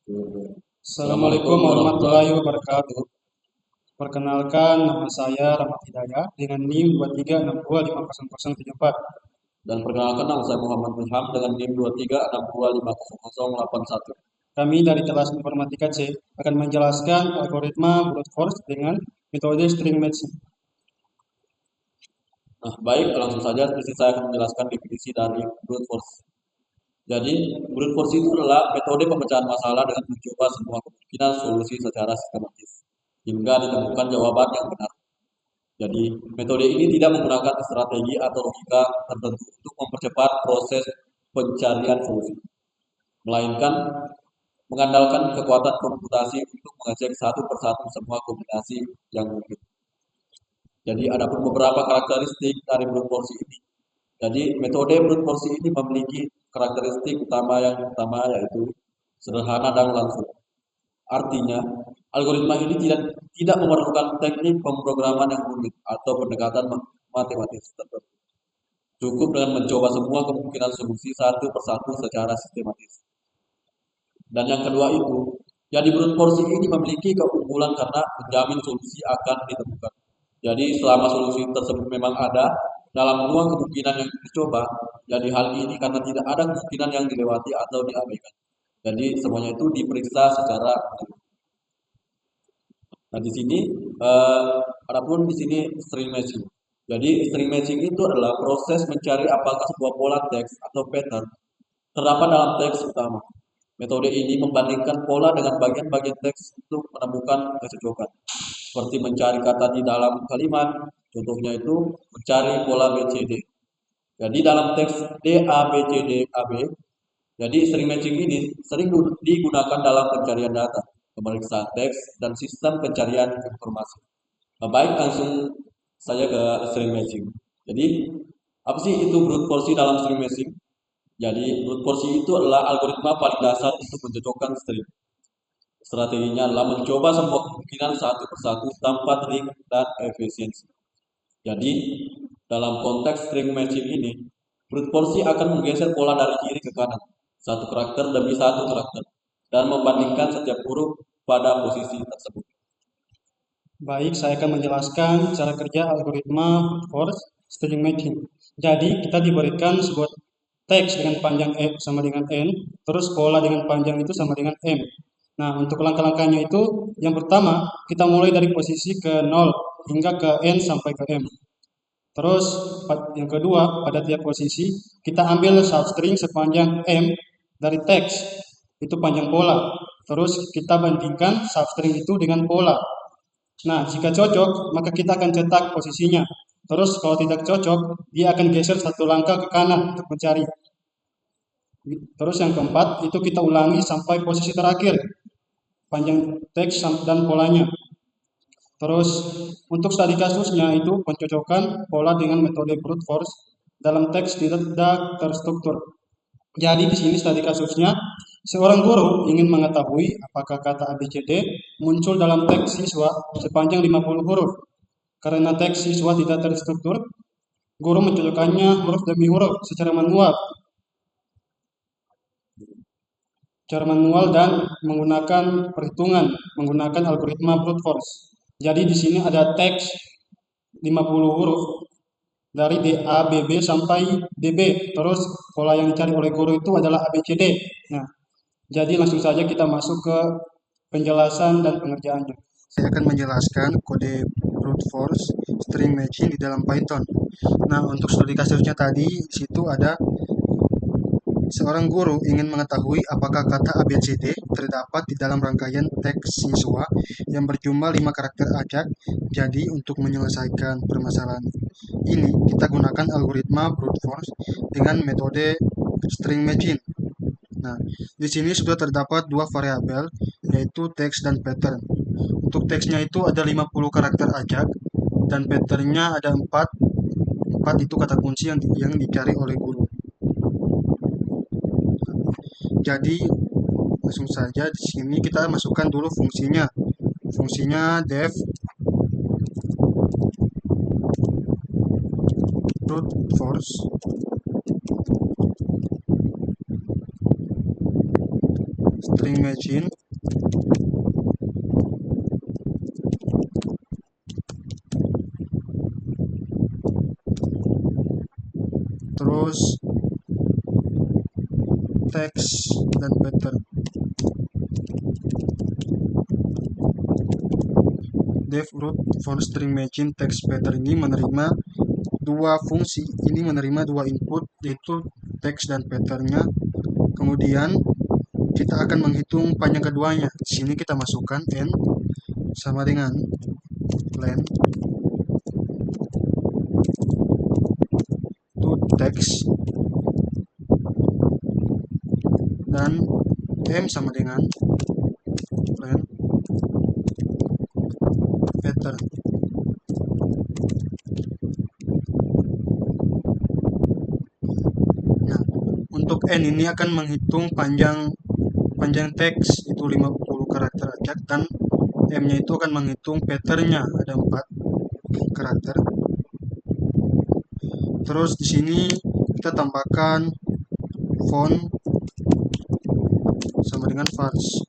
Assalamualaikum warahmatullahi wabarakatuh. Perkenalkan, nama saya Rahmat Hidayah dengan NIM 2362500074. Dan perkenalkan nama saya Muhammad Ilham dengan NIM 2362500081. Kami dari kelas Informatika C akan menjelaskan algoritma brute force dengan metode string matching. Nah, baik, langsung saja di sini saya akan menjelaskan definisi dari brute force. Jadi, brute force itu adalah metode pemecahan masalah dengan mencoba semua kemungkinan solusi secara sistematis hingga ditemukan jawaban yang benar. Jadi, metode ini tidak menggunakan strategi atau logika tertentu untuk mempercepat proses pencarian solusi, melainkan mengandalkan kekuatan komputasi untuk mengecek satu persatu semua kombinasi yang mungkin. Jadi ada pun beberapa karakteristik dari brute force ini. Jadi metode brute force ini memiliki karakteristik utama yang pertama yaitu sederhana dan langsung. Artinya, algoritma ini tidak memerlukan teknik pemrograman yang rumit atau pendekatan matematis tertentu. Cukup dengan mencoba semua kemungkinan solusi satu persatu secara sistematis. Dan yang kedua itu, jadi brute force ini memiliki keunggulan karena menjamin solusi akan ditemukan. Jadi selama solusi tersebut memang ada, dalam ruang kemungkinan yang dicoba, jadi hal ini karena tidak ada kemungkinan yang dilewati atau diabaikan. Jadi semuanya itu diperiksa secara benar. Nah di sini adapun di sini string matching. Jadi string matching itu adalah proses mencari apakah sebuah pola teks atau pattern terdapat dalam teks utama. Metode ini membandingkan pola dengan bagian-bagian teks untuk menemukan kecocokan. Seperti mencari kata di dalam kalimat, contohnya itu mencari pola BCD. Jadi dalam teks D, A, B, C, D, A, B, jadi string matching ini sering digunakan dalam pencarian data, pemeriksaan teks, dan sistem pencarian informasi. Nah, baik, langsung saja ke string matching. Jadi, apa sih itu brute force dalam string matching? Jadi, brute force itu adalah algoritma paling dasar untuk mencocokkan string. Strateginya adalah mencoba semua kemungkinan satu persatu tanpa trik dan efisiensi. Jadi, dalam konteks string matching ini, brute force akan menggeser pola dari kiri ke kanan, satu karakter demi satu karakter, dan membandingkan setiap huruf pada posisi tersebut. Baik, saya akan menjelaskan cara kerja algoritma brute force string matching. Jadi, kita diberikan sebuah teks dengan panjang E sama dengan N, terus pola dengan panjang itu sama dengan M. Nah, untuk langkah-langkahnya itu, yang pertama, kita mulai dari posisi ke 0 hingga ke N sampai ke M. Terus, yang kedua, pada tiap posisi, kita ambil substring sepanjang M dari teks, itu panjang pola. Terus, kita bandingkan substring itu dengan pola. Nah, jika cocok, maka kita akan cetak posisinya. Terus, kalau tidak cocok, dia akan geser satu langkah ke kanan untuk mencari. Terus yang keempat, itu kita ulangi sampai posisi terakhir, panjang teks dan polanya. Terus untuk studi kasusnya itu pencocokan pola dengan metode brute force dalam teks tidak terstruktur. Jadi di sini studi kasusnya seorang guru ingin mengetahui apakah kata ABCD muncul dalam teks siswa sepanjang 50 huruf. Karena teks siswa tidak terstruktur, guru mencocokkannya huruf demi huruf secara manual. Cara manual dan menggunakan perhitungan, menggunakan algoritma brute force. Jadi di sini ada teks 50 huruf dari D, A, B, B sampai DB. Terus pola yang dicari oleh guru itu adalah ABCD. Nah, jadi langsung saja kita masuk ke penjelasan dan pengerjaannya. Saya akan menjelaskan kode brute force string matching di dalam Python. Nah, untuk studi kasusnya tadi, di situ ada seorang guru ingin mengetahui apakah kata ABCD terdapat di dalam rangkaian teks siswa yang berjumlah 5 karakter acak. Jadi, untuk menyelesaikan permasalahan ini, kita gunakan algoritma brute force dengan metode string matching. Nah, di sini sudah terdapat dua variabel, yaitu teks dan pattern. Untuk teksnya itu ada 50 karakter acak, dan patternnya ada 4. 4 itu kata kunci yang dicari oleh guru. Jadi langsung saja di sini kita masukkan dulu fungsinya. Fungsinya def brute force string matching, terus teks dan pattern. Def root for string matching text pattern ini menerima dua fungsi, ini menerima dua input yaitu teks dan patternnya. Kemudian kita akan menghitung panjang keduanya. Di sini kita masukkan n sama dengan len to text dan m sama dengan len pattern. Nah, untuk n ini akan menghitung panjang teks itu 50 karakter acak, dan m-nya itu akan menghitung patternnya ada 4 karakter. Terus di sini kita tambahkan font sama dengan false.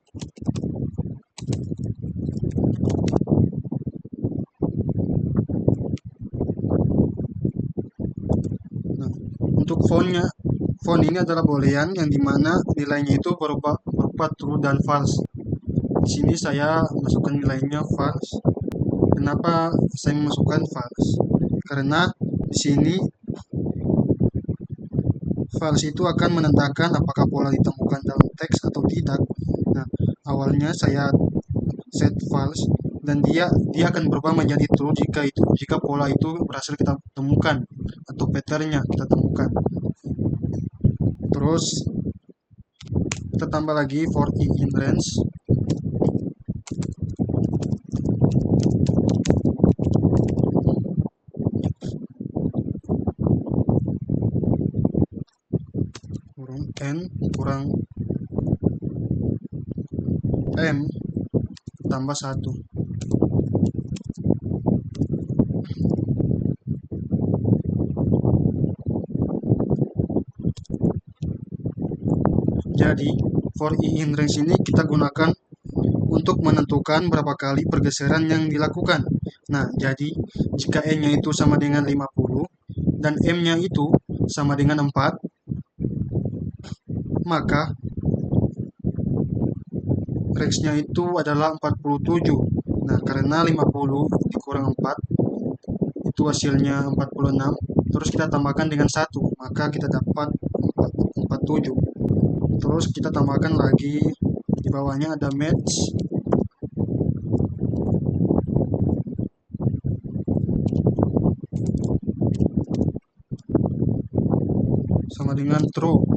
Nah, untuk font ini adalah boolean yang dimana nilainya itu berupa true dan false. Di sini saya masukkan nilainya false. Kenapa saya memasukkan false? Karena di sini false itu akan menandakan apakah pola ditemukan dalam teks atau tidak. Nah, awalnya saya set false dan dia akan berubah menjadi true jika pola itu berhasil kita temukan atau patternnya kita temukan. Terus kita tambah lagi for i in range. Kurang n kurang m tambah 1. Jadi for i in range ini kita gunakan untuk menentukan berapa kali pergeseran yang dilakukan. Nah, jadi jika n-nya itu sama dengan 50 dan m-nya itu sama dengan 4, maka range-nya itu adalah 47. Nah, karena 50 dikurang 4 itu hasilnya 46, terus kita tambahkan dengan 1, maka kita dapat 47. Terus kita tambahkan lagi di bawahnya ada match sama dengan true.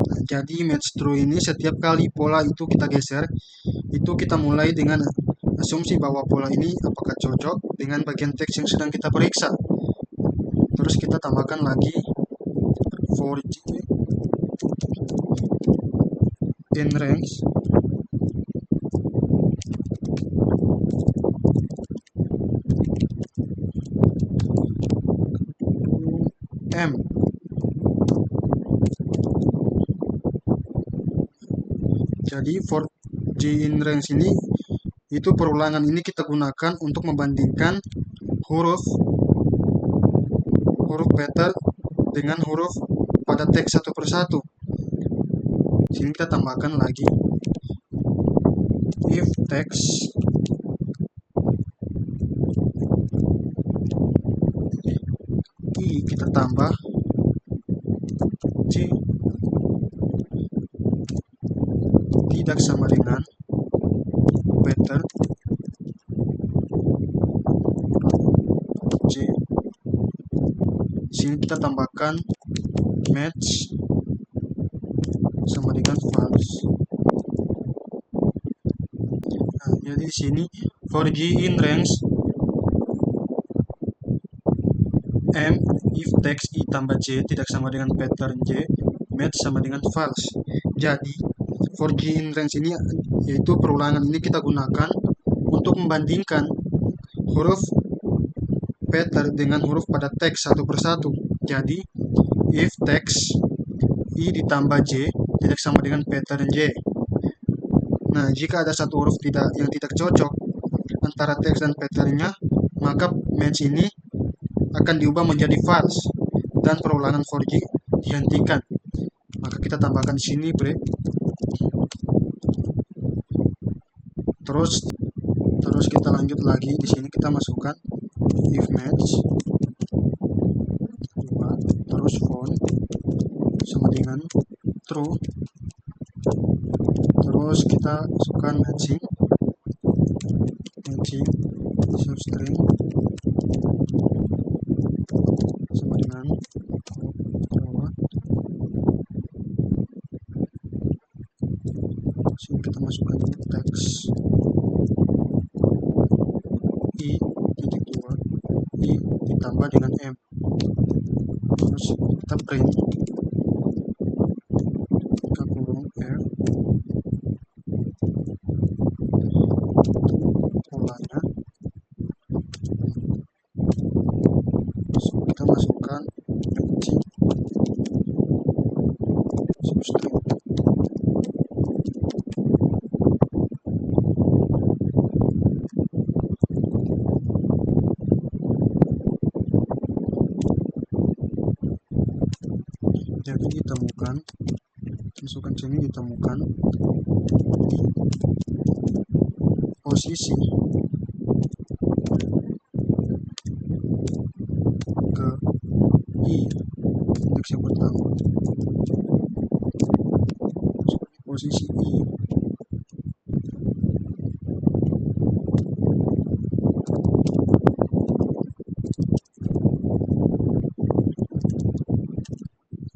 Nah, jadi match true ini setiap kali pola itu kita geser, itu kita mulai dengan asumsi bahwa pola ini apakah cocok dengan bagian teks yang sedang kita periksa. Terus kita tambahkan lagi for in range m. Jadi for j in range ini itu perulangan ini kita gunakan untuk membandingkan huruf pattern dengan huruf pada teks satu persatu. Sini kita tambahkan lagi if text i kita tambah j tidak sama dengan pattern j. Sini kita tambahkan match sama dengan false. Nah, jadi di sini for j in range m if text i tambah j tidak sama dengan pattern j, match sama dengan false. Jadi for j in range ini yaitu perulangan ini kita gunakan untuk membandingkan huruf pattern dengan huruf pada teks satu persatu. Jadi if text I ditambah J tidak sama dengan pattern J. Nah, jika ada satu huruf yang tidak cocok antara teks dan patternnya, maka match ini akan diubah menjadi false dan perulangan for J dihentikan. Maka kita tambahkan di sini break. Terus kita lanjut lagi, di sini kita masukkan if match 2, terus found sama dengan true, terus kita masukkan matching substring sama dengan bawah. Sini kita masukkan teks I titik 2 I ditambah dengan M, terus kita print buka kurung F, polanya, terus kita masukkan matching substring. Jadi ditemukan, masukkan sini, ditemukan di posisi ke I indeks yang pertama, posisi I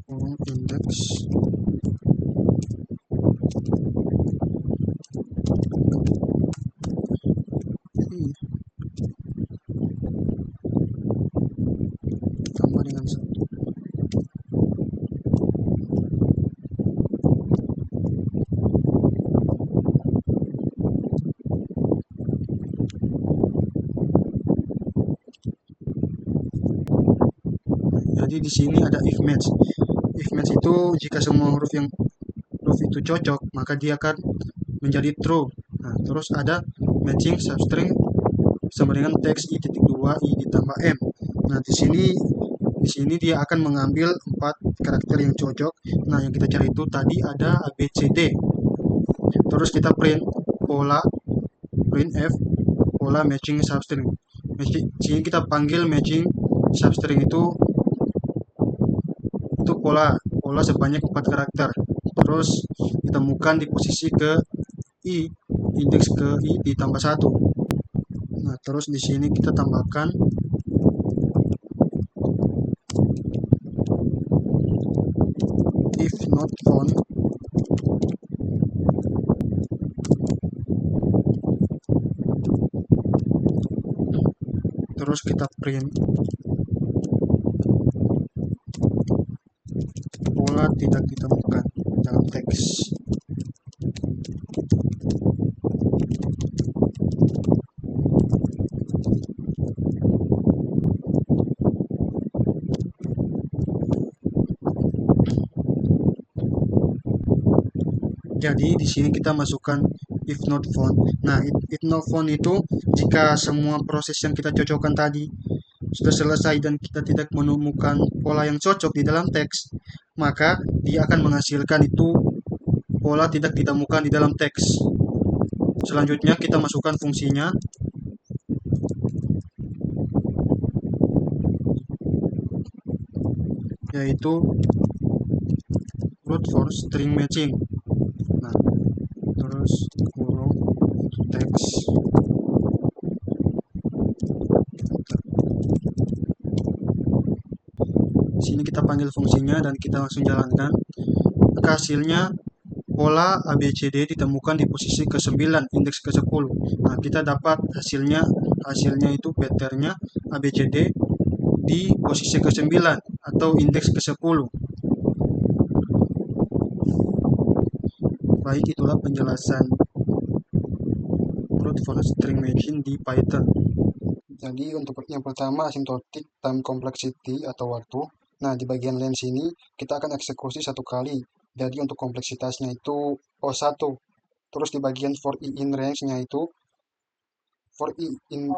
kurung indeks I tambah dengan 1. Jadi di sini ada if match. If match itu jika semua huruf itu cocok, maka dia akan menjadi true. Nah, terus ada matching substring sama dengan teks I titik 2 I ditambah M. Nah, di sini dia akan mengambil 4 karakter yang cocok. Nah, yang kita cari itu tadi ada A, B, C, D. Terus kita print F, pola matching substring. Sini kita panggil matching substring itu pola sebanyak 4 karakter. Terus ditemukan di posisi ke I, indeks ke I ditambah 1. Nah, terus di sini kita tambahkan if not found, terus kita print pola tidak ditemukan dalam teks. Jadi di sini kita masukkan if not found. Nah, if not found itu jika semua proses yang kita cocokkan tadi sudah selesai dan kita tidak menemukan pola yang cocok di dalam teks, maka dia akan menghasilkan itu pola tidak ditemukan di dalam teks. Selanjutnya kita masukkan fungsinya, yaitu brute force string matching. Nah, terus kurung teks, sini kita panggil fungsinya dan kita langsung jalankan. Maka hasilnya pola ABCD ditemukan di posisi ke-9 indeks ke-10. Nah, kita dapat hasilnya itu patternnya ABCD di posisi ke-9 atau indeks ke-10. Baik, itulah penjelasan brute force string matching di Python. Jadi untuk yang pertama asymptotic time complexity atau waktu, Nah, di bagian len sini kita akan eksekusi satu kali. Jadi untuk kompleksitasnya itu O1. Terus di bagian for i in range-nya itu for i in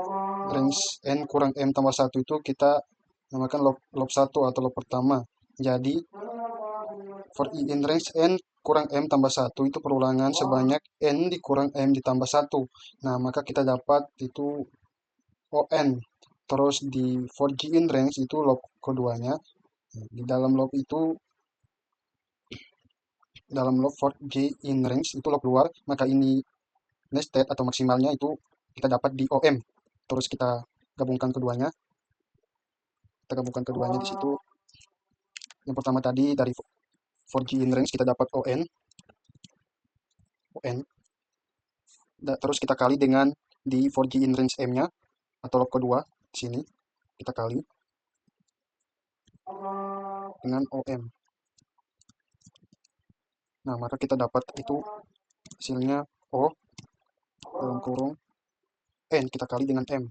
range n kurang m tambah 1 itu kita namakan lob 1 atau lob pertama. Jadi for i in range n kurang m tambah 1 itu perulangan sebanyak n dikurang m ditambah 1. Nah, maka kita dapat itu on. Terus di for g in range itu lob keduanya. Di dalam lob for g in range itu lob luar, maka ini nested atau maksimalnya itu kita dapat di om. Terus kita gabungkan keduanya. Di situ. Yang pertama tadi dari for g in range kita dapat on. Terus kita kali dengan di for g in range m-nya atau lob kedua di sini kita kali dengan om. Nah, maka kita dapat itu hasilnya o dalam kurung n kita kali dengan m.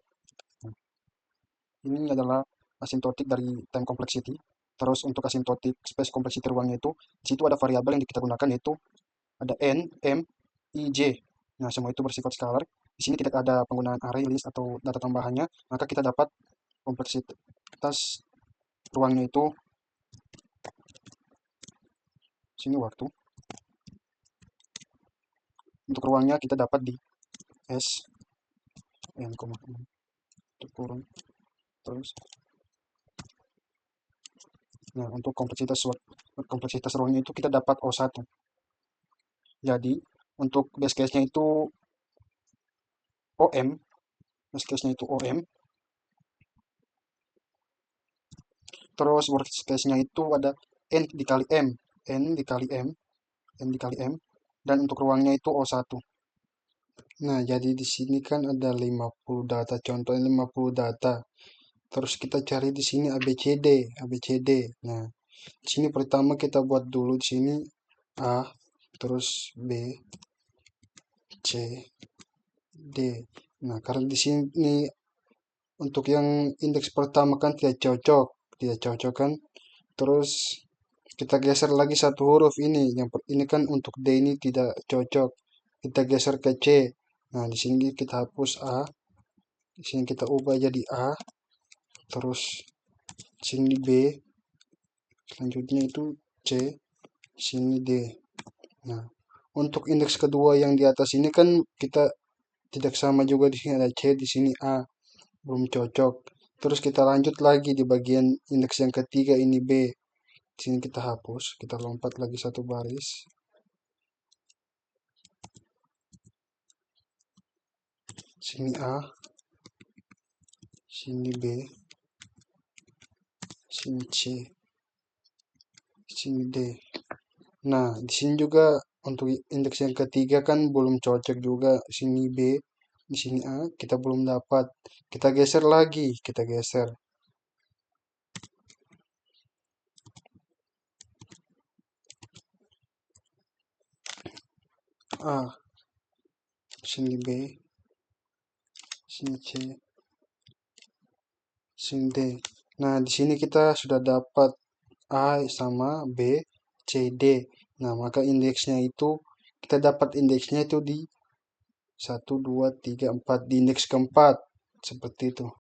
Ini adalah asintotik dari time complexity. Terus untuk asintotik space complexity ruangnya itu, di situ ada variabel yang kita gunakan yaitu ada n, m, i, j. Nah, semua itu bersifat scalar. Di sini tidak ada penggunaan array list atau data tambahannya, maka kita dapat kompleksitas ruangnya itu sini waktu. Untuk ruangnya kita dapat di s n, kurung terus. Nah, untuk kompleksitas ruangnya itu kita dapat O1. Jadi, untuk base case-nya itu OM, base case-nya itu OM. Terus worst case-nya itu ada N dikali M, N dikali M, N dikali M. Dan untuk ruangnya itu O1. Nah, jadi di sini kan ada 50 data, contohnya 50 data. Terus kita cari di sini ABCD, ABCD. Nah, di sini pertama kita buat dulu di sini A, terus B, C, D. Nah, karena di sini untuk yang indeks pertama kan tidak cocok kan. Terus kita geser lagi satu huruf ini. Ini kan untuk D ini tidak cocok. Kita geser ke C. Nah, di sini kita hapus A. Di sini kita ubah jadi A. Terus sini B. Selanjutnya itu C. Sini D. Nah, untuk indeks kedua yang di atas ini kan kita tidak sama juga, di sini ada C, di sini A. Belum cocok. Terus kita lanjut lagi di bagian indeks yang ketiga ini B. Di sini kita hapus, kita lompat lagi satu baris. Sini A, sini B, sini C, sini D. Nah, di sini juga untuk indeks yang ketiga kan belum cocok juga. Sini B, di sini A, kita belum dapat. Kita geser lagi, kita geser. A, sini B, sini C, sini D. Nah, di sini kita sudah dapat A sama B, C, D. Nah, maka indeksnya itu kita dapat indeksnya itu di 1, 2, 3, 4 di indeks keempat seperti itu.